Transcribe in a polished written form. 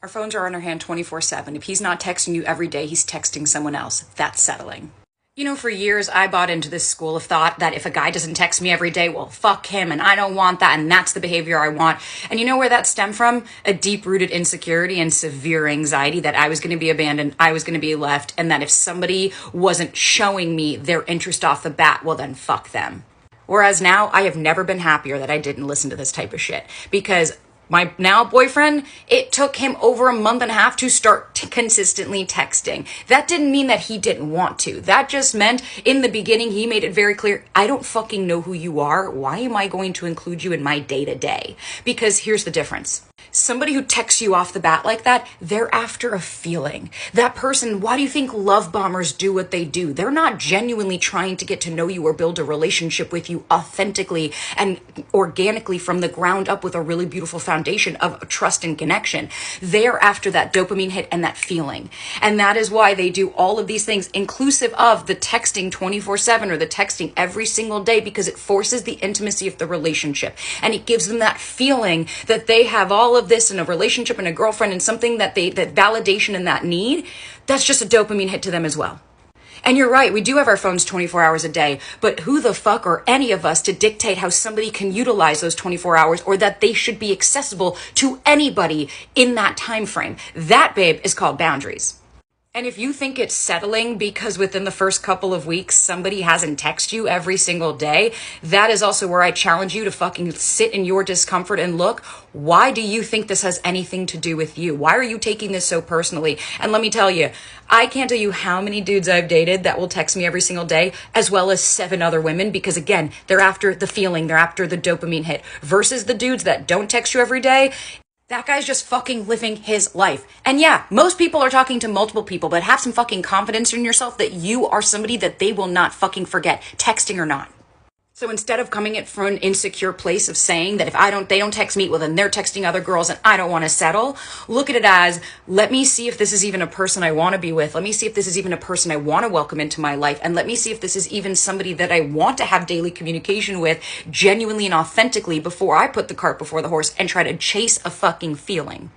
Our phones are on our hand 24/7. If he's not texting you every day, he's texting someone else. That's settling. You know, for years, I bought into this school of thought that if a guy doesn't text me every day, well, fuck him, and I don't want that, and that's the behavior I want. And you know where that stemmed from? A deep-rooted insecurity and severe anxiety that I was going to be abandoned, I was going to be left, and that if somebody wasn't showing me their interest off the bat, well, then fuck them. Whereas now, I have never been happier that I didn't listen to this type of shit. Because my now boyfriend, it took him over a month and a half to start consistently texting. That didn't mean that he didn't want to. That just meant in the beginning, he made it very clear, I don't fucking know who you are. Why am I going to include you in my day-to-day? Because here's the difference. Somebody who texts you off the bat like that, they're after a feeling. That person, why do you think love bombers do what they do? They're not genuinely trying to get to know you or build a relationship with you authentically and organically from the ground up with a really beautiful foundation of trust and connection. They're after that dopamine hit and that feeling. And that is why they do all of these things, inclusive of the texting 24/7 or the texting every single day, because it forces the intimacy of the relationship. And it gives them that feeling that they have all of this in a relationship and a girlfriend and something that that validation and that need, that's just a dopamine hit to them as well. And you're right, we do have our phones 24 hours a day, but who the fuck are any of us to dictate how somebody can utilize those 24 hours or that they should be accessible to anybody in that time frame? That, babe, is called boundaries. And if you think it's settling because within the first couple of weeks, somebody hasn't texted you every single day, that is also where I challenge you to fucking sit in your discomfort and look, why do you think this has anything to do with you? Why are you taking this so personally? And let me tell you, I can't tell you how many dudes I've dated that will text me every single day, as well as 7 other women, because again, they're after the feeling, they're after the dopamine hit, versus the dudes that don't text you every day. That guy's just fucking living his life. And yeah, most people are talking to multiple people, but have some fucking confidence in yourself that you are somebody that they will not fucking forget, texting or not. So instead of coming at from an insecure place of saying that if they don't text me, well then they're texting other girls and I don't want to settle, look at it as, let me see if this is even a person I want to be with. Let me see if this is even a person I want to welcome into my life. And let me see if this is even somebody that I want to have daily communication with genuinely and authentically before I put the cart before the horse and try to chase a fucking feeling.